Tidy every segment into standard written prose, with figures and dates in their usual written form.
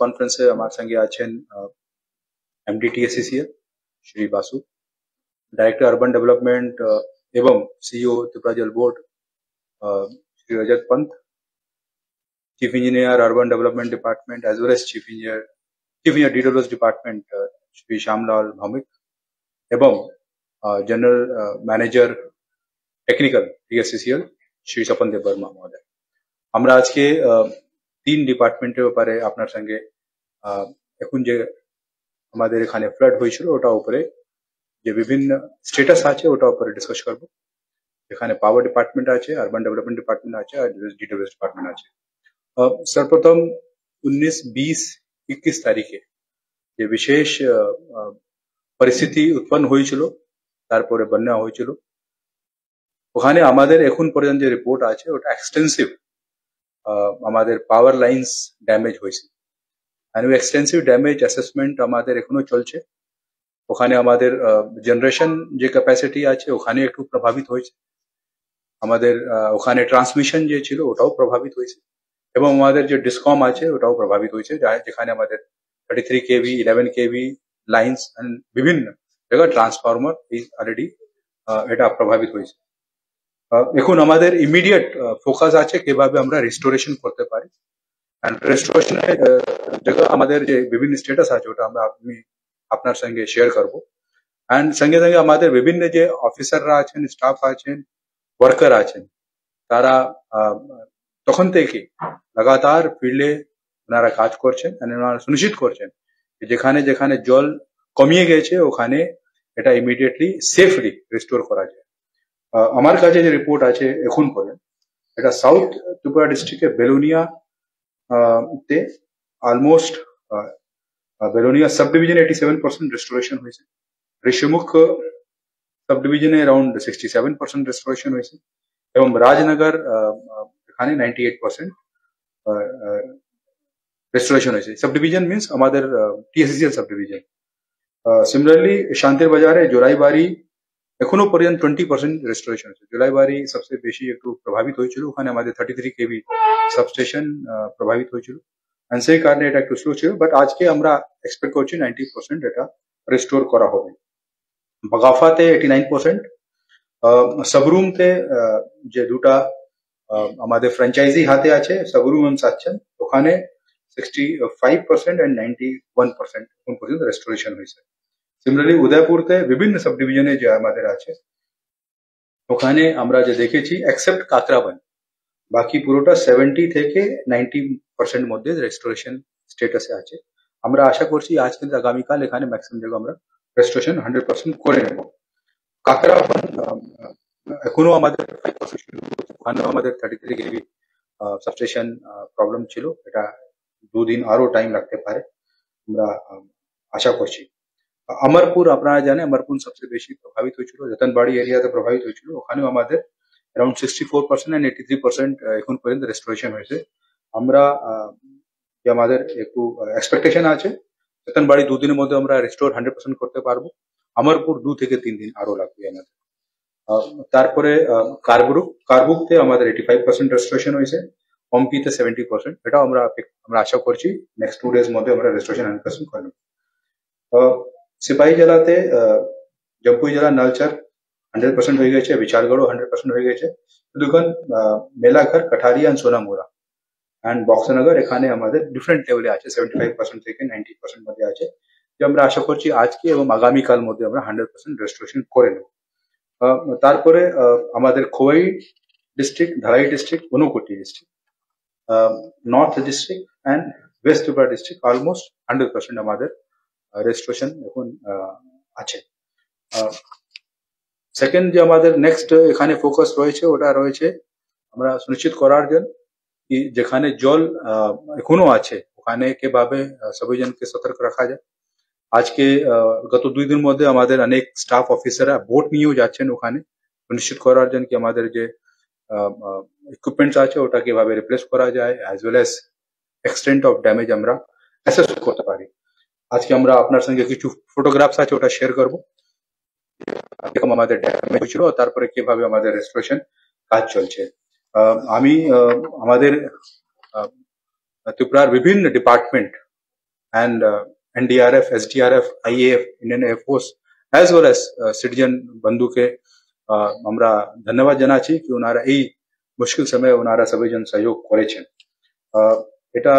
কনফারেন্সে আমার সঙ্গে আছেন MD TSCCL Shri Basu, director urban development এবং CEO Tripura Jal board Shri Rajat Pant, chief engineer urban development department as well as chief engineer DWS department Shri Shyamlal Bhowmik এবং general manager technical TSCCL Shri Swapan Deb Barma মহোদয়। আমরা আজকে তিন ডিপার্টমেন্টের ব্যাপারে আপনার সঙ্গে এখন যে আমাদের এখানে ফ্লাড হয়েছিল ওটা উপরে যে বিভিন্ন স্টেটাস আছে ওটা উপরে ডিসকাস করব। এখানে পাওয়ার ডিপার্টমেন্ট আছে, আরবান ডেভেলপমেন্ট ডিপার্টমেন্ট আছে আর ডিডব্লিউএস ডিপার্টমেন্ট আছে। সর্বপ্রথম 19, 20, 21 তারিখে যে বিশেষ পরিস্থিতি উৎপন্ন হয়েছিল, তারপরে বন্যা হয়েছিল, ওখানে আমাদের এখন পর্যন্ত যে রিপোর্ট আছে ওটা এক্সটেন্সিভ আমাদের পাওয়ার লাইন্স ড্যামেজ হয়েছে। এক্সটেন্সিভ ড্যামেজ অ্যাসেসমেন্ট আমাদের এখনো চলছে। ওখানে আমাদের জেনারেশন যে ক্যাপাসিটি আছে ওখানে একটু প্রভাবিত হয়েছে, আমাদের ওখানে ট্রান্সমিশন যে ছিল ওটাও প্রভাবিত হয়েছে এবং আমাদের যে ডিসকম আছে ওটাও প্রভাবিত হয়েছে, যেখানে আমাদের 33 kV 11 kV লাইন্স বিভিন্ন জায়গায় ট্রান্সফরমার অলরেডি এটা প্রভাবিত হয়েছে। এখন আমাদের ইমিডিয়েট ফোকাস আছে কিভাবে আমরা রিস্টোরেশন করতে পারি। রেস্টোরেশনের জায়গা আমাদের যে বিভিন্ন স্টেটাস আছে ওটা আমরা আপনার সঙ্গে শেয়ার করবো। অ্যান্ড সঙ্গে সঙ্গে আমাদের বিভিন্ন যে অফিসাররা আছেন, স্টাফ আছেন, ওয়ার্কার আছেন, তারা তখন থেকে লাগাতার ফিল্ডে ওনারা কাজ করছেন, ওনারা সুনিশ্চিত করছেন যেখানে যেখানে জল কমিয়ে গেছে ওখানে এটা ইমিডিয়েটলি সেফলি রিস্টোর করা যায়। আমার কাছে যে রিপোর্ট আছে এখন পর্যন্ত এটা সাউথ ত্রিপুরা ডিস্ট্রিক্টে বেলোনিয়া তে অলমোস্ট বেলোনিয়া সাব ডিভিজনে 87% রেস্টোরেশন হয়েছে, ঋষিমুখ সাব ডিভিজনে অ্যারাউন্ড 67% রেস্টোরেশন হয়েছে এবং রাজনগর এখানে 98% রেস্টোরেশন হয়েছে। সাব ডিভিজন মিনস আমাদের টিএসসিএল সাব ডিভিজন। সিমিলারলি শান্তির বাজারে জোলাইবাড়ি এখনো পর্যন্ত 20% রেস্টোরেশন হয়েছে। জোলাইবাড়ি সবচেয়ে বেশি একটু প্রভাবিত হয়েছিল, ওখানে আমাদের 33 kV সাবস্টেশন প্রভাবিত হয়েছিল, সেই কারণে এটা একটু স্লো ছিল। বাট আজকে আমরা এক্সপেক্ট করছি 90% এটা রেস্টোর করা হবে। বাগাফাতে 89%, সাবরুমতে যে দুটা আমাদের ফ্র্যাঞ্চাইজি হাতে আছে সাবরুম এবং সাচ্চন, ওখানে 65% and 91% এখন পর্যন্ত রেস্টোরেশন হয়েছে। সিমিলারলি উদয়পুরতে বিভিন্ন সাব ডিভিজনে যে আমাদের আছে ওখানে আমরা যে দেখেছি এক্সেপ্ট কাকরাবন বাকি পুরোটা 70 থেকে 90% মধ্যে রেস্টোরেশন স্টেটাসে আছে। আমরা আশা করছি আজ কিন্তু আগামীকাল এখানে ম্যাক্সিমাম জায়গা আমরা রেস্টোরেশন 100% করে নেব। কাকরাবন এখনো আমাদের ওখানেও আমাদের 33 kV সাবস্টেশন প্রবলেম ছিল, এটা 2 দিন আরো টাইম লাগতে পারে আমরা আশা করছি। अमरपुर আপনারা জানেন अमरपुर সবচেয়ে বেশি প্রভাবিত হয়েছিল, রতনবাড়ি এরিয়াতে প্রভাবিত হয়েছিল, ওখানেও আমাদের অ্যারাউন্ড 64% and 83% এখন পর্যন্ত রেস্টোরেশন হয়েছে। আমরা যে আমাদের একটু এক্সপেকটেশন আছে রতনবাড়ি 2 দিনের মধ্যে আমরা রেস্টোর 100% করতে পারবো, अमरपुर 2 থেকে 3 দিন আরো লাগবে আমাদের। তারপরে কারবুকতে আমাদের 85% রেস্টোরেশন হয়েছে, পম্পিতে 70%, এটাও আমরা আশা করছি নেক্সট 2 ডেজ মধ্যে আমরা রেস্টোরেশন 100% করে নেব। সিপাহী জেলাতে জম্পুই জেলা নলচর 100% হয়ে গেছে, বিচারগড়ও 100% হয়ে গেছে, দুখান মেলাঘর, কাঠারিয়া এন্ড সোনামুরা এন্ড বক্সনগর এখানে আমাদের ডিফারেন্ট লেভেলে আছে, 75% থেকে 90% মধ্যে আছে, যে আমরা আশা করছি আজকে এবং আগামীকাল মধ্যে আমরা 100% রেস্টোরেশন করে নেব। তারপরে আমাদের Khowai district, Dhalai district, Unakoti district, north district and west Tripura district almost 100% আমাদের রেস্টোরেশন এখন আছে। সেকেন্ড যে আমাদের নেক্সট এখানে ফোকাস রয়েছে ওটা রয়েছে আমরা সুনিশ্চিত করার জন্য কি যেখানে জল এখনো আছে ওখানে কিভাবে সবাইজনকে সতর্ক রাখা যায়। আজকে গত 2 দিনের মধ্যে আমাদের অনেক স্টাফ অফিসাররা বোট নিয়েও যাচ্ছেন ওখানে সুনিশ্চিত করার জন্য কি আমাদের যে ইকুইপমেন্টস আছে ওটা কিভাবে রিপ্লেস করা যায়, as well as extent of damage আমরা অ্যাসেস করতে পারি। আজকে আমরা আপনার সঙ্গে কিছু ফটোগ্রাফস আছে ওটা শেয়ার করবো, এরকম আমাদের ড্যামেজ ছিল তারপরে কিভাবে আমাদের রেস্টোরেশন কাজ চলছে। আমি আমাদের ত্রিপুরার বিভিন্ন department and NDRF, SDRF, IAF, Indian Air Force, as well as citizen बंधुके আমরা ধন্যবাদ জানাচ্ছি কি ওনারা এই মুশকিল সময়ে ওনারা সবাইজন সহযোগ করেছেন। এটা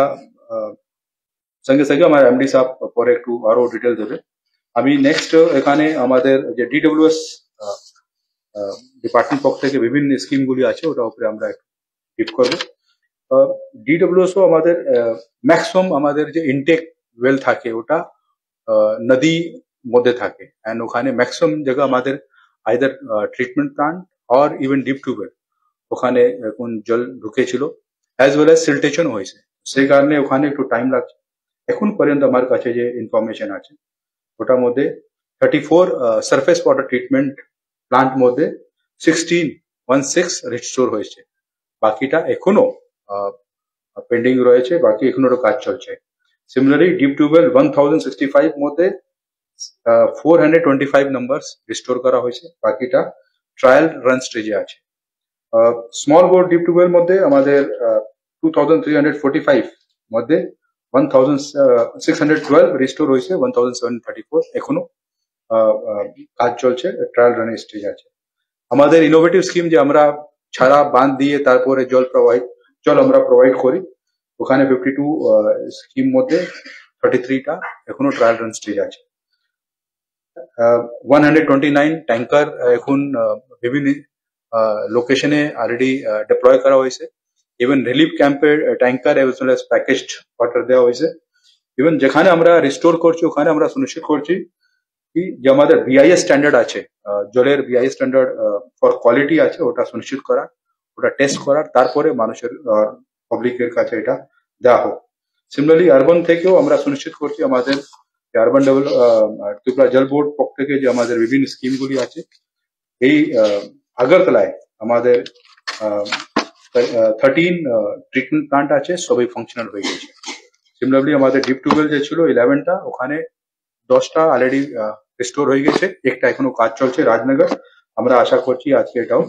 সঙ্গে সঙ্গে আমার এমডি সাহেব পরে একটু আরো ডিটেল দেবে। আমি নেক্সট এখানে আমাদের যে ডিডব্লিউএস ডিপার্টমেন্ট পক্ষ থেকে বিভিন্ন স্কিমগুলি আছে ওটা উপরে আমরা ব্রিফ করব। ডিডব্লিউএস ও আমাদের ম্যাক্সিমাম আমাদের যে ইনটেক ওয়েল থাকে ওটা নদী মধ্যে থাকে এন্ড ওখানে ম্যাক্সিমাম জায়গা আমাদের either treatment plant or even deep tubewell ওখানে এখন জল ঢুকেছিল অ্যাজ ওয়েল অ্যাজ সিল্টেশন হয়েছে, সেই কারণে ওখানে একটু টাইম লাগছে। এখন পর্যন্ত আমার কাছে যে ইনফরমেশন আছে ওটার মধ্যে 34 সারফেস ওয়াটার ট্রিটমেন্ট প্লান্ট মধ্যে 16 রিস্টোর হয়েছে, বাকিটা এখনো পেন্ডিং রয়েছে, বাকি এখনো কাজ চলছে। সিমিলারলি ডিপ টিউবওয়েল 1065 মধ্যে 425 নাম্বারস রিস্টোর করা হয়েছে, বাকিটা ট্রায়াল রান স্টেজে আছে। স্মল বোর ডিপ টিউবওয়েল মধ্যে আমাদের 2345 মধ্যে 1612 রিস্টোর হয়েছে, 1734 এখনো কাজ চলছে, ট্রায়াল রানের স্টেজ আছে। আমাদের ইনোভেটিভ স্কিম যে আমরা ছাড়া বাঁধ দিয়ে তারপরে জল আমরা প্রোভাইড করি, ওখানে 52 স্কিম মধ্যে 33টা এখনো ট্রায়াল রান স্টেজ আছে। 129 ট্যাঙ্কার এখন বিভিন্ন লোকেশনে অলরেডি ডিপ্লয় করা হয়েছে। ইভেন রিলিফ ক্যাম্পের tanker as well as packaged water দেওয়া হয়েছে। ইভেন যেখানে আমরা রিস্টোর করছি ওখানে আমরা সুনিশ্চিত করছি কি যে আমাদের বিআইএস স্ট্যান্ডার্ড আছে, জলের বিআইএস স্ট্যান্ডার্ড ফর কোয়ালিটি আছে, ওটা সুনিশ্চিত করা, ওটা টেস্ট করার, তারপরে মানুষের পাবলিকের কাছে এটা দেওয়া হোক। সিমিলারলি আরবান থেকেও আমরা সুনিশ্চিত করছি আমাদের আরবান ত্রিপুরা জল বোর্ড পক্ষ থেকে যে আমাদের বিভিন্ন স্কিমগুলি আছে, এই আগরতলায় আমাদের 13 ট্রিটমেন্ট প্লান্ট আছে, সবই ফাংশনাল হয়ে গেছে। সিমিলারলি আমাদের ডিপ টিউবওয়েল যে ছিল 11টা, ওখানে 10টা অলরেডি রিস্টোর হয়ে গেছে, একটা এখনো কাজ চলছে রাজনগর। আমরা আশা করছি আজকে এটাও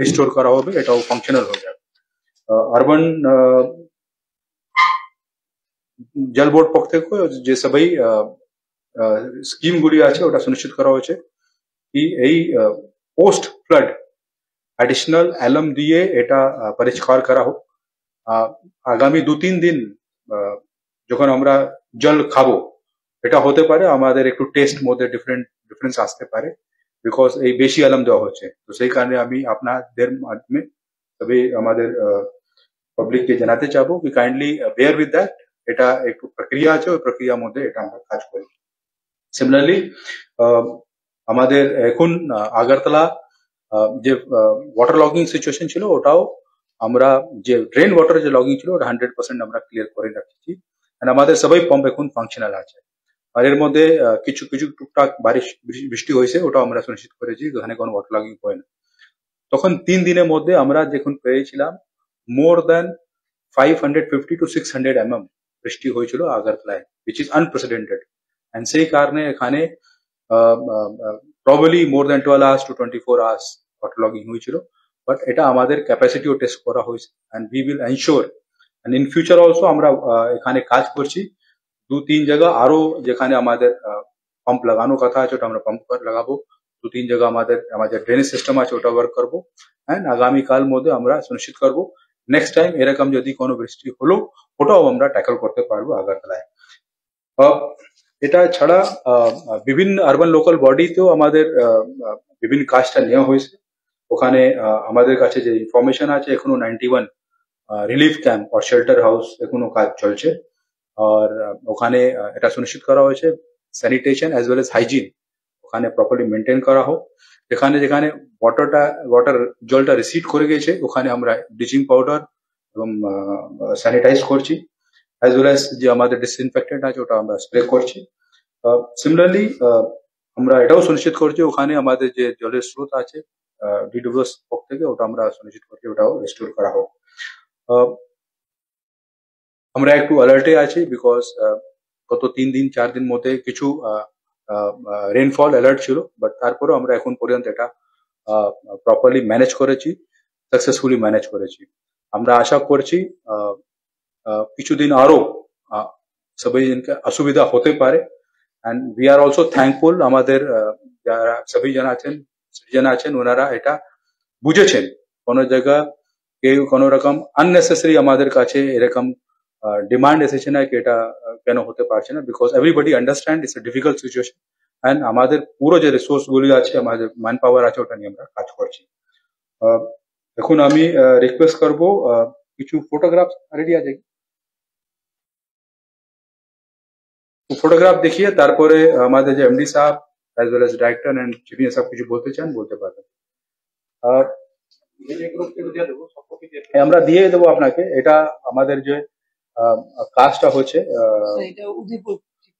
রিস্টোর করা হবে, এটাও ফাংশনাল হয়ে যাবে। আরবান জল বোর্ড পক্ষ থেকে যে সবাই স্কিমগুলি আছে ওটা সুনিশ্চিত করা হয়েছে কি এই পোস্ট ফ্লাড অ্যাডিশনাল অ্যালাম দিয়ে এটা পরিষ্কার করা হোক। আগামী 2-3 দিন যখন আমরা জল খাবো, এটা হতে পারে আমাদের একটু টেস্ট মধ্যে ডিফারেন্স আসতে পারে, বিকজ এই বেশি অ্যালাম দেওয়া হচ্ছে। তো সেই কারণে আমি আপনাদের মাধ্যমে তবে আমাদের পাবলিককে জানাতে চাবো কি কাইন্ডলি বেয়ার উইথ দ্যাট, এটা একটু প্রক্রিয়া আছে, ওই প্রক্রিয়ার মধ্যে এটা আমরা কাজ করি। সিমিলারলি আমাদের এখন আগরতলা যে ওয়াটার লগিং সিচুয়েশন ছিল ওটাও আমরা যে ড্রেন ওয়াটার যে লগিং ছিল ওটা 100% আমরা ক্লিয়ার করে রাখছি, আমাদের সবাই পাম্প এখন ফাংশনাল আছে। আর এর মধ্যে কিছু কিছু টুকটাক বৃষ্টি হয়েছে, ওটাও আমরা সুনিশ্চিত করেছি ওখানে কোনো ওয়াটার লগিং হয় না। তখন 3 দিনের মধ্যে আমরা যখন পেয়েছিলাম মোর দেন 550 to 600 mm বৃষ্টি হয়েছিল আগরতলায়, which is unprecedented, and সেই কারণে এখানে probably more than 12 hours to 24 hours water logging হয়েছিল। বাট এটা আমাদের ক্যাপাসিটিও টেস্ট করা হয়েছে, and we will ensure and in future also আমরা এখানে কাজ করছি। 2-3 জায়গা আরো যেখানে আমাদের পাম্প লাগানো কথা আছে ওটা আমরা পাম্প লাগাবো, 2-3 জায়গা আমাদের ড্রেনেজ সিস্টেম আছে ওটা ওয়ার্ক করবো, এন্ড আগামীকাল মধ্যে আমরা সুনিশ্চিত করবো নেক্সট টাইম এরকম যদি কোনো বৃষ্টি হলো ওটাও আমরা ট্যাকল করতে পারবো আগরতলায়। এটা ছাড়া বিভিন্ন আরবান লোকাল বডিতেও আমাদের বিভিন্ন কাজটা নেওয়া হয়েছে। ওখানে আমাদের কাছে যে ইনফরমেশন আছে এখনো 91 রিলিফ ক্যাম্প আর শেল্টার হাউস এখনো কাজ চলছে, আর ওখানে এটা সুনিশ্চিত করা হয়েছে sanitation as well age hygiene ওখানে প্রপারলি মেনটেন করা হোক। যেখানে যেখানে জলটা রিসিড করে গেছে ওখানে আমরা ব্লিচিং পাউডার এবং স্যানিটাইজ করছি, অ্যাজ ওয়েল এজ যে আমাদের ডিসইনফেক্টেন্ট আছে ওটা আমরা স্প্রে করছি। সিমিলারলি আমরা এটাও সুনিশ্চিত করছি ওখানে আমাদের যে জলের স্রোত আছে ডিডব্লিউএস পক্ষ থেকে ওটা আমরা সুনিশ্চিত করছি ওটাও রেস্টোর করা হোক। আমরা একটু অ্যালার্টে আছি বিকজ গত 3-4 দিন মধ্যে কিছু রেনফল অ্যালার্ট ছিল, বাট তারপরেও আমরা এখন পর্যন্ত এটা প্রপারলি ম্যানেজ করেছি, সাকসেসফুলি ম্যানেজ করেছি। আমরা আশা করছি কিছুদিন আরো सभी इनका असुविधा होते पारे and we are also thankful আমাদের যারা সবই জন আছেন সিটিজেন আছেন ওনারা এটা বুঝেছেন কোনো জায়গা কেউ কোনো রকম আননেসেসারি আমাদের কাছে এরকম ডিমান্ড এসেছে না কি এটা কেন হতে পারছে না because everybody understand it's a difficult situation and আমাদের পুরো যে রিসোর্স গুলি আছে আমাদের ম্যান পাওয়ার আছে ওটা নিয়ে আমরা কাজ করছি এখন আমি রিকোয়েস্ট করব কিছু ফটোগ্রাফ রেডি আছে ফটোগ্রাফ দেখিয়ে তারপরে আমাদের যে এমডি সাহেব as well as director and chief সাহেব কিছু বলতে চান বলতে পারবেন আমরা দিয়ে দেবো আপনাকে এটা আমাদের যে কাজটা হচ্ছে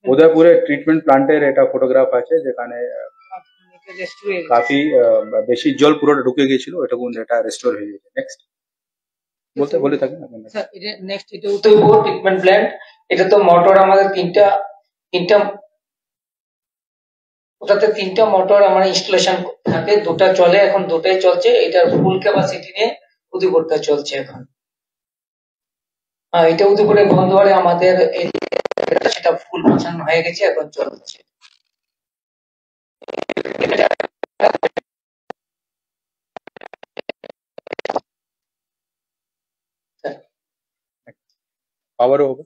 উদয়পুরে ট্রিটমেন্ট প্লান্টের এটা ফটোগ্রাফ আছে যেখানে কাফি বেশি জল পুরোটা ঢুকে গিয়েছিল এটুকু এটা রেস্টোর হয়ে গেছে নেক্সট বলতে বলে থাকেন স্যার এটা নেক্সট এটা উদয়পুর ট্রিটমেন্ট প্ল্যান্ট এটা তো মোটর আমাদের তিনটা ওটাতে তিনটা মোটর আমার ইনস্টলেশন থাকে দুটা চলে এখন দুটাই চলছে এটার ফুল ক্যাপাসিটি নিয়ে উদয়পুরটা চলছে এখন এটা উদয়পুরে বন্ধুয়ারে আমাদের সেটা ফুল ফাংশন হয়ে গেছে এখন চলছে পাওয়ার হবে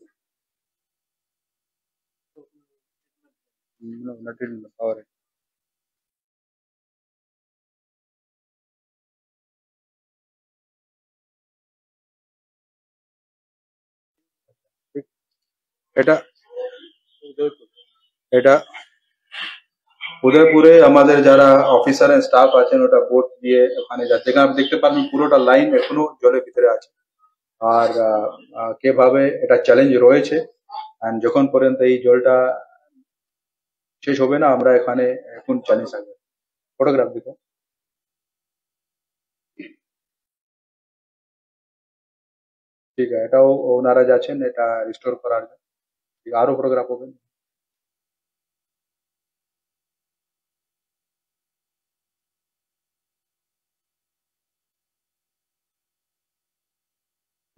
not in power এটা এটা উদয়পুরে আমাদের যারা অফিসার এন্ড স্টাফ আছেন ওটা বোট দিয়ে ওখানে যাচ্ছে যেখানে আপনি দেখতে পারবেন পুরোটা লাইন এখনো জলের ভিতরে আছে আর কিভাবে এটা চ্যালেঞ্জ রয়েছে এন্ড যখন পর্যন্ত এই জলটা শেষ হবে না আমরা এখানে এখন চ্যালেঞ্জ থাকবে ফটোগ্রাফ দেখো ঠিক আছে এটাও ওনারা যাচ্ছেন এটা রিস্টোর করার জন্য আরো ফটোগ্রাফ হবে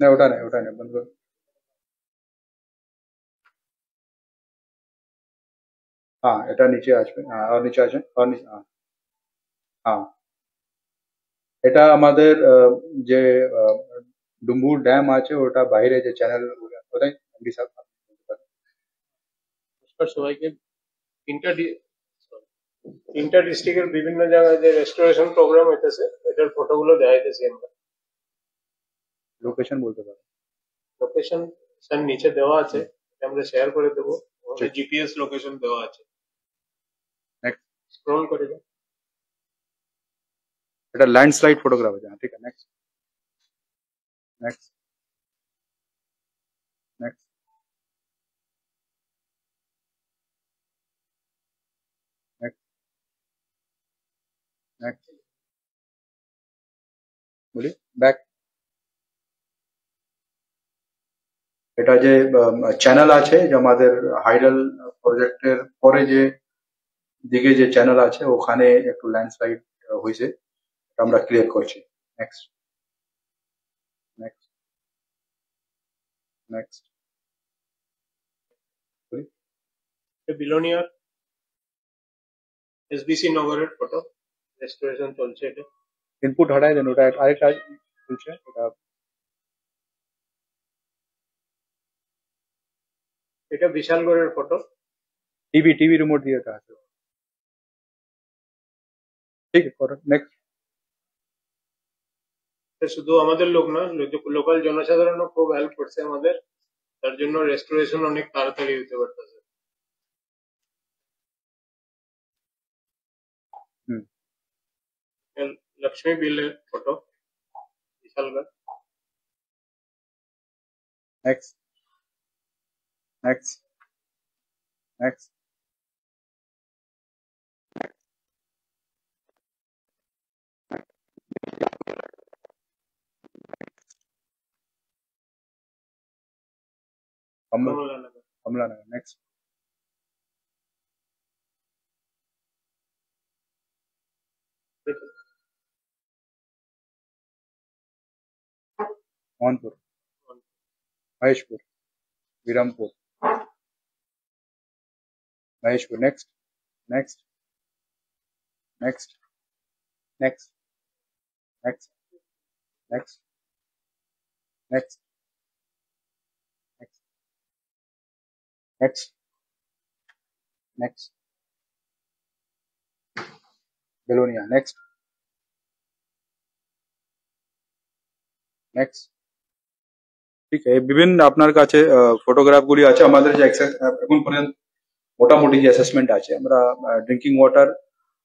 না ওটা নেই বন্ধ করো হ্যাঁ এটা নিচে আসবে হ্যাঁ আর নিচে আসেন আর নিচে হ্যাঁ হ্যাঁ এটা আমাদের যে ডুম্বুর ড্যাম আছে ওটা বাইরে যে চ্যানেল ওটাই নমস্কার সবাইকে তিনটা ডিস্ট্রিক্টের বিভিন্ন জায়গায় যে রেস্টোরেশন প্রোগ্রাম হইতেছে এটার ফটোগুলো দেখাইতেছি আমরা লোকেশন বলতে পারো লোকেশন স্যার নিচে দেওয়া আছে এটা আমরা শেয়ার করে দেবো জিপিএস লোকেশন দেওয়া আছে নেক্সট স্ক্রল করে দাও এটা ল্যান্ডস্লাইড ফটোগ্রাফ আছে ঠিক আছে নেক্সট নেক্সট নেক্সট নেক্সট বলি ব্যাক এটা যে চ্যানেল আছে যে আমাদের হাইডাল প্রজেক্টের পরে যে দিকে যে চ্যানেল আছে ওখানে একটু ল্যান্ডস্লাইড হয়েছে আমরা ক্লিয়ার করছি next next next billionaire SBC নগরের ফটো রেস্টোরেশন চলছে এটা ইনপুট হটাই দেন ওটা আরেকটা চলছে ওটা এটা বিশালগড়ের ফটো টিভি রিমোট দিয়ে এটা আছে ঠিক আছে নেক্সট শুধু আমাদের লোক না লোকাল জনসাধারণও খুব হেল্প করছে আমাদের তার জন্য রেস্টোরেশন অনেক তাড়াতাড়ি হতে পারতেছে লক্ষ্মী বিলের photo Bishalgarh next next next Kamalanagar next Mohanpur Maheshpur Birampur Maheshwar, next, next, next, next, next, next, next, next, next, next, Belonia, next, next. ঠিক আছে, বিভিন্ন আপনার কাছে ফটোগ্রাফ গুলি আছে আমাদের যে এখন পর্যন্ত মোটামুটি যে অ্যাসেসমেন্ট আছে আমরা ড্রিঙ্কিং ওয়াটার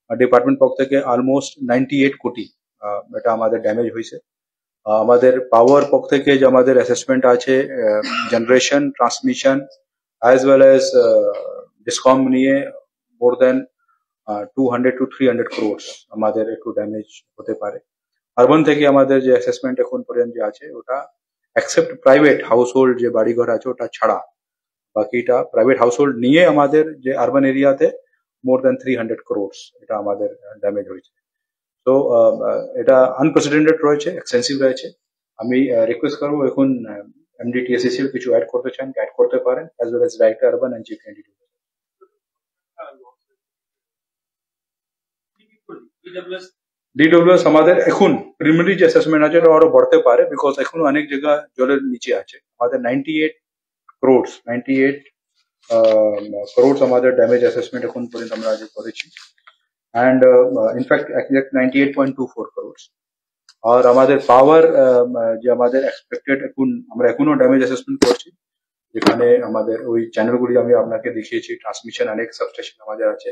ডিপার্টমেন্ট পক্ষ থেকে অলমোস্ট 98 কোটি এটা আমাদের ড্যামেজ হয়েছে। আমাদের পাওয়ার পক্ষ থেকে যে আমাদের অ্যাসেসমেন্ট আছে generation transmission as well age discom নিয়ে মোর দেন 200 to 300 crores আমাদের একটু ড্যামেজ হতে পারে। আরবান থেকে আমাদের যে অ্যাসেসমেন্ট এখন পর্যন্ত যে আছে ওটা এক্সেপ্ট প্রাইভেট হাউস হোল্ড যে বাড়িঘর আছে ওটা ছাড়া বাকিটা প্রাইভেট হাউস হোল্ড নিয়ে আমাদের যে আরবান এরিয়াতে মোর দেন 300 crores এটা আমাদের ড্যামেজ হয়েছে। তো এটা আনপ্রেসিডেন্টেড রয়েছে, এক্সটেন্সিভ রয়েছে। আমি রিকোয়েস্ট করবো এখন এমডিটিএসসি কিছু অ্যাড করতে চান অ্যাড করতে পারেন as well as director urban and chief candidate. DWS আমাদের এখন প্রিলিমিনারি যে অ্যাসেসমেন্ট আছে ওটা আরো বাড়তে পারে বিকজ এখন অনেক জায়গা জলের নিচে আছে। আমাদের 98 crores আমাদের ড্যামেজ অ্যাসেসমেন্ট এখন পর্যন্ত আমরা আজ করেছি অ্যান্ড ইনফ্যাক্ট 98.24 crores। আর আমাদের পাওয়ার যে আমাদের এক্সপেক্টেড এখন আমরা এখনো ড্যামেজ অ্যাসেসমেন্ট করছি যেখানে আমাদের ওই চ্যানেলগুলি আমি আপনাকে দেখিয়েছি ট্রান্সমিশন অনেক সাবস্টেশন আমাদের আছে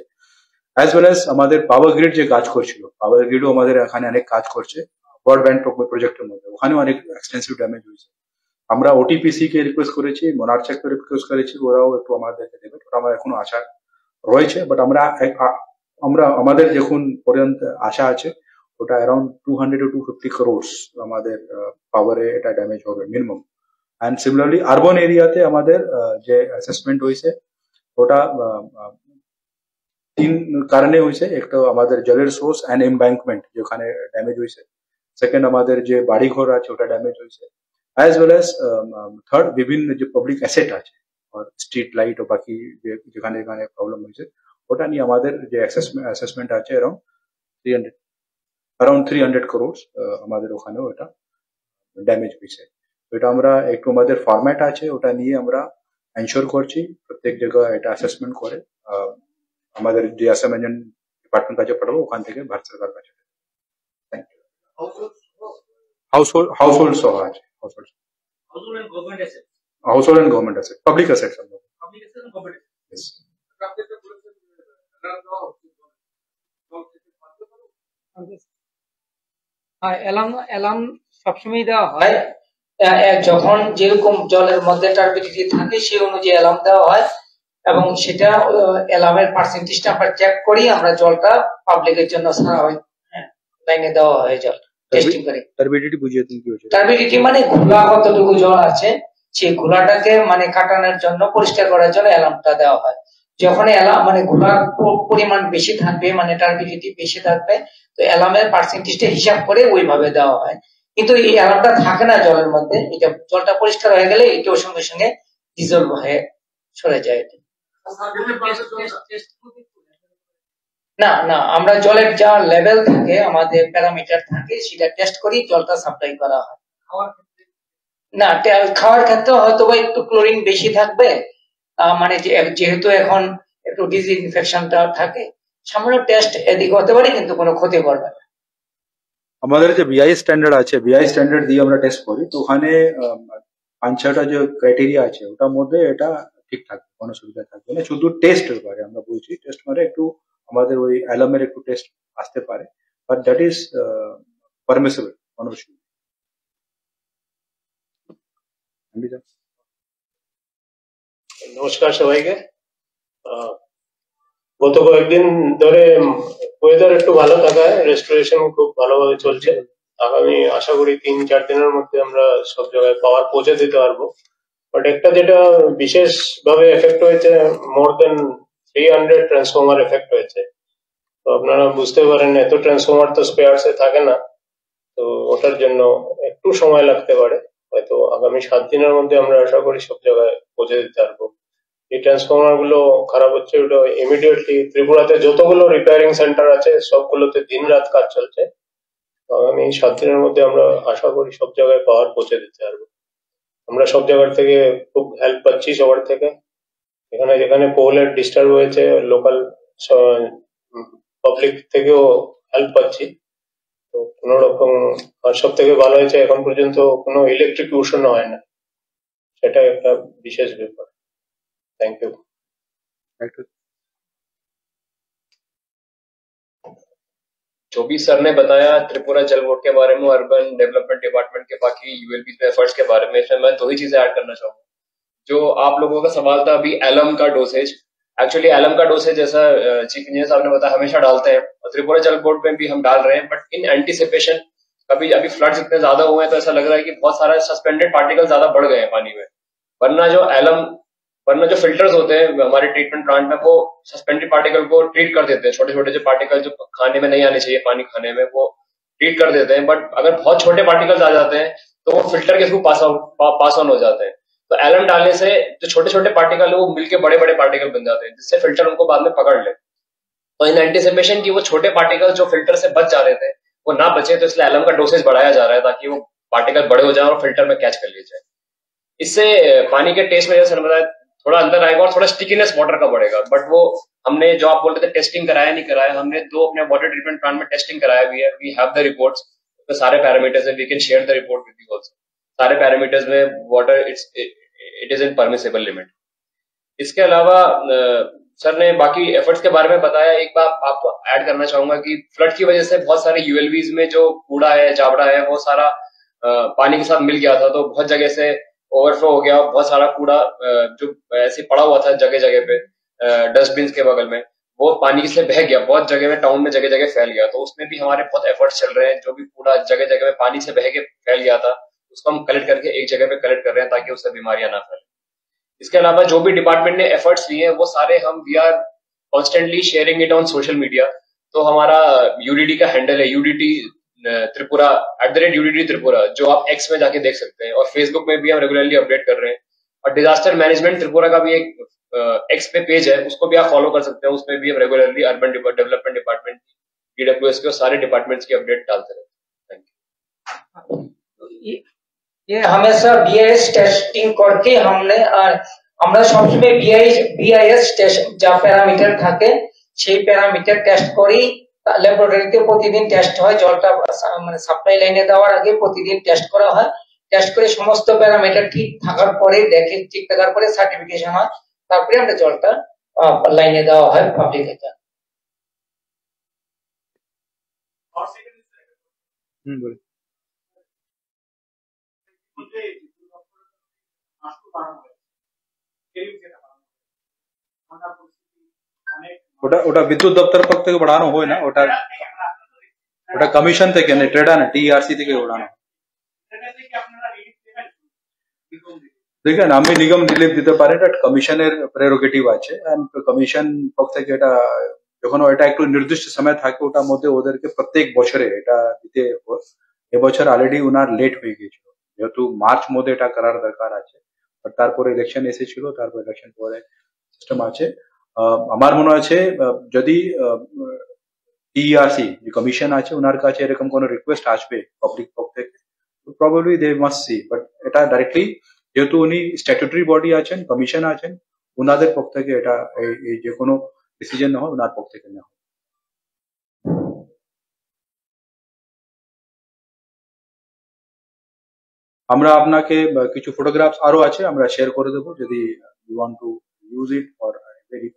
অ্যাজ ওয়েল এজ আমাদের পাওয়ার গ্রিড যে কাজ করছিল পাওয়ার গ্রিডও আমাদের এখানে অনেক কাজ করছে ব্রডব্যান্ড প্রজেক্টের মধ্যে ওখানেও অনেক এক্সটেন্সিভ ড্যামেজ হয়েছে। আমরা ওটিপিসি কে রিকোয়েস্ট করেছি মোনার্চেক কে রিকোয়েস্ট করেছি ওরাও একটু আমাদেরকে দেবে ওটা আমার এখনো আশা রয়েছে বাট আমরা আমাদের যখন পর্যন্ত আশা আছে ওটা অ্যারাউন্ড 200 to 250 crores আমাদের পাওয়ারে এটা ড্যামেজ হবে মিনিমাম। অ্যান্ড সিমিলারলি আরবান এরিয়াতে আমাদের যে অ্যাসেসমেন্ট হয়েছে ওটা তিন কারণে হয়েছে। একটা আমাদের জলের সোর্স অ্যান্ড এমব্যাঙ্কমেন্ট যেখানে ড্যামেজ হয়েছে, সেকেন্ড আমাদের যে বাড়িঘর আছে ওটা ড্যামেজ হয়েছে অ্যাজ ওয়েল এজ থার্ড বিভিন্ন যে পাবলিক অ্যাসেট আছে স্ট্রিট লাইট ও বাকি যেখানে যেখানে প্রবলেম হয়েছে ওটা নিয়ে আমাদের যে অ্যাসেসমেন্ট আছে অ্যারাউন্ড 300 crores আমাদের ওখানেও এটা ড্যামেজ হয়েছে। এটা আমরা একটু আমাদের ফরম্যাট আছে ওটা নিয়ে আমরা এনশোর করছি প্রত্যেক জায়গায় এটা অ্যাসেসমেন্ট করে আমাদের যে অ্যাসাইনমেন্ট ডিপার্টমেন্ট কাছে পাঠাবো ওখান থেকে ভারত সরকার কাছে। Thank you. হাউসহোল্ড সহ আছে হাউসহোল্ড এন্ড গভর্নমেন্ট আছে পাবলিক অ্যাসেটস অ্যালার্ম সবসময় দেওয়া হয় যখন যেরকম জলের মধ্যে টার্বিডিটি থাকে সেই অনুযায়ী অ্যালার্ম দেওয়া হয় এবং সেটা অ্যালার্মের পার্সেন্টেজটা আমরা চেক করি আমরা জলটা পাবলিকের জন্য ছাড়া হয় লাইনে দেওয়া হয় জল টেস্টিং করে। টার্বিডিটি বুঝিয়ে দিন কি হচ্ছে। টার্বিডিটি মানে ঘোলা কতটুকু জল আছে সেই ঘোলাটাকে মানে কাটানোর জন্য পরিষ্কার করার জন্য অ্যালার্মটা দেওয়া হয়। যখন অ্যালার্ম মানে ঘোলার পরিমাণ বেশি থাকবে মানে টার্বিডিটি বেশি থাকবে তো অ্যালার্মের পার্সেন্টেজটা হিসাব করে ওইভাবে দেওয়া হয়। কিন্তু এই অ্যালার্মটা থাকে না জলের মধ্যে, এটা জলটা পরিষ্কার হয়ে গেলে এটাও সঙ্গে সঙ্গে ডিজলভ হয়ে সরে যায়। না না আমরা জলের যা লেভেল থাকে আমাদের প্যারামিটার থাকে সেটা টেস্ট করি জলটা সাপ্লাই করা হয়। না খাওয়ার ক্ষেত্রে হয়তো একটু ক্লোরিন বেশি থাকবে মানে যেহেতু এখন একটু ডিজিজ ইনফেকশনটা থাকে সামান্য টেস্ট এদিকে হতে পারে কিন্তু কোনো ক্ষতি করবে না। আমাদের যে বিআই স্ট্যান্ডার্ড আছে বিআই স্ট্যান্ডার্ড দিয়ে আমরা টেস্ট করি তো ওখানে 5-6টা যে ক্রাইটেরিয়া আছে ওটার মধ্যে এটা ঠিক থাকবে কোনো সুবিধা থাকবে না। শুধু টেস্ট ব্যাপারে আমরা বলছি টেস্ট মানে একটু আমাদের ওই অ্যালার্মের একটু টেস্ট আসতে পারে বাট দ্যাট ইজ পারমিসিবল কোনো অসুবিধা। নমস্কার সবাইকে। গত কয়েকদিন ধরে ওয়েদার একটু ভালো থাকায় রেস্টোরেশন খুব ভালোভাবে চলছে। আগামী আশা করি 3-4 দিনের মধ্যে আমরা সব জায়গায় পাওয়ার পৌঁছে দিতে পারবো। বাট একটা যেটা বিশেষ ভাবে এফেক্ট হয়েছে মোর দেন 300 ট্রান্সফর্মার এফেক্ট হয়েছে। তো আপনারা বুঝতে পারেন এত ট্রান্সফর্মার তো স্পেয়ারসে থাকে না, তো ওটার জন্য একটু সময় লাগতে পারে। হয়তো আগামী 7 দিনের মধ্যে আমরা আশা করি সব জায়গায় পৌঁছে দিতে পারবো। এই ট্রান্সফরমার গুলো খারাপ হচ্ছে, ওটা ইমিডিয়েটলি ত্রিপুরাতে যতগুলো রিপেয়ারিং সেন্টার আছে সবগুলোতে দিন রাত কাজ চলছে। আগামী 7 দিনের মধ্যে আমরা আশা করি সব জায়গায় পাওয়ার পৌঁছে দিতে পারবো। আমরা সব জায়গার থেকে খুব হেল্প পাচ্ছি, সবার থেকে। এখানে যেখানে পোলের ডিস্টার্ব হয়েছে লোকাল পাবলিক থেকেও হেল্প পাচ্ছি। তো কোন রকম, আর সব থেকে ভালো হয়েছে এখন পর্যন্ত কোনো ইলেকট্রিকিউশন হয় না, সেটা একটা বিশেষ ব্যাপার। Thank you. जो भी सर ने बताया त्रिपुरा जल बोर्ड के बारे में, अर्बन डेवलपमेंट डिपार्टमेंट के बाकी यूएलबी एफर्ट्स के बारे में, इसमें मैं 2 ही चीजें ऐड करना चाहूंगा। जो आप लोगों का सवाल था अभी एलम का डोसेज, एक्चुअली एलम का डोसेज जैसा चीफ इंजीनियर साहब ने बताया हमेशा डालते हैं, और त्रिपुरा जल बोर्ड में भी हम डाल रहे हैं, बट इन एंटीसिपेशन अभी फ्लड्स इतने ज्यादा हुए हैं तो ऐसा लग रहा है कि बहुत सारा सस्पेंडेड पार्टिकल ज्यादा बढ़ गए हैं पानी में। वरना जो फिल्टर्स होते हैं हमारे ट्रीटमेंट प्लांट में, वो सस्पेंडेड पार्टिकल को ट्रीट कर देते हैं। छोटे छोटे जो पार्टिकल जो खाने में नहीं आने चाहिए, पानी खाने में, वो ट्रीट कर देते हैं। बट अगर बहुत छोटे पार्टिकल्स आ जाते हैं तो वो फिल्टर के थ्रू पास ऑन हो जाते हैं। तो एलम डालने से जो छोटे छोटे पार्टिकल है वो मिलके बड़े बड़े पार्टिकल बन जाते हैं, जिससे फिल्टर उनको बाद में पकड़ ले। तो इन एंटीसिपेशन की वो छोटे पार्टिकल जो फिल्टर से बच जा रहे थे वो ना बचे, तो इसलिए एलम का डोसेज बढ़ाया जा रहा है ताकि वो पार्टिकल बड़े हो जाए और फिल्टर में कैच कर लिए जाए। इससे पानी के टेस्ट में जैसे बताया थोड़ा अंदर आएगा और थोड़ा स्टिकीनेस वाटर का बढ़ेगा। बट वो हमने जो आप बोलते थे टेस्टिंग कराया नहीं कराया, हमने 2 अपने वाटर ट्रीटमेंट प्लांट में टेस्टिंग कराया भी है। वी हैव द रिपोर्ट्स, तो सारे पैरामीटर्स है, we can share the report with you also. सारे पैरामीटर्स में water it is in permissible limit. इसके अलावा सर ने बाकी एफर्ट्स के बारे में बताया। एक बात आपको ऐड करना चाहूंगा कि फ्लड की वजह से बहुत सारे यूएलबीज में जो कूड़ा है, जावड़ा है, वो सारा पानी के साथ मिल गया था, तो बहुत जगह से ओवरफ्लो हो गया। बहुत सारा कूड़ा जो ऐसे पड़ा हुआ था जगह जगह पे डस्टबिन के बगल में, वो पानी से बह गया, बहुत जगह में टाउन में जगह जगह फैल गया। तो उसमें भी हमारे बहुत एफर्ट्स चल रहे हैं। जो भी कूड़ा जगह जगह में पानी से बह के फैल गया था उसको हम कलेक्ट करके एक जगह पे कलेक्ट कर रहे हैं ताकि उससे बीमारियां ना फैले। इसके अलावा जो भी डिपार्टमेंट ने एफर्ट्स लिए हैं वो सारे हम we are constantly sharing it on social media. तो हमारा यूडीडी का हैंडल है UDT त्रिपुरा @UDT त्रिपुरा, जो आप एक्स में जाके देख सकते हैं, और फेसबुक में भी हम रेगुलरली अपडेट कर रहे हैं। और डिजास्टर मैनेजमेंट त्रिपुरा का भी एक एक्स पे पेज है, उसको भी आप फॉलो कर सकते हैं। उसमें भी हम regularly urban development department, DWS के और सारे डिपार्टमेंट्स की अपडेट डालते रहते हैं। Thank you. ये हमेशा BIS টেস্টিং করতে আমরা সবসময় BIS টেস্ট যা প্যারামিটার থাকে সেই প্যারামিটার টেস্ট করি। ল্যাবরেটরিতে প্রতিদিন টেস্ট হয়, জলটা মানে সাপ্লাই লাইনে দেওয়ার আগে প্রতিদিন টেস্ট করা হয়। টেস্ট করে সমস্ত প্যারামিটার ঠিক থাকার পরে ঠিক থাকার পরে সার্টিফিকেশন হয়, তারপরে আমরা জলটা লাইনে দেওয়া হয় পাবলিকের জন্য। ওটা বিদ্যুৎ দপ্তর পক্ষ থেকে বাড়ানো হয় না, ওটা কমিশন থেকে না, ট্রেডা না, TRC থেকে বাড়ানো। দেখেন আমি নিগম রিলিফ দিতে পারি, বাট কমিশনের প্রেরোগেটিভ আছে। কমিশন পক্ষ থেকে এটা যখন এটা একটু নির্দিষ্ট সময় থাকে ওটার মধ্যে ওদেরকে প্রত্যেক বছরে এটা দিতে হয়। এবছর অলরেডি উনার লেট হয়ে গেছিল, যেহেতু মার্চ মধ্যে এটা করার দরকার আছে। বাট তারপরে ইলেকশন এসেছিল, তারপর ইলেকশন পরে সিস্টেম আছে। আমার মনে আছে যদি TRC যে কমিশন আছে ওনার কাছে এরকম কোনো রিকোয়েস্ট আসবে পাবলিক পক্ষ থেকে, probably they must see. But এটা ডাইরেক্টলি যেহেতু উনি স্ট্যাটুটরি বডি আছেন, কমিশন আছেন, ওনাদের পক্ষ থেকে এটা এই যে কোনো ডিসিশন না হয় ওনার পক্ষ থেকে না হয়। আমরা আপনাকে কিছু ফটোগ্রাফস আরো আছে আমরা শেয়ার করে দেবো, যদি you want to use it for very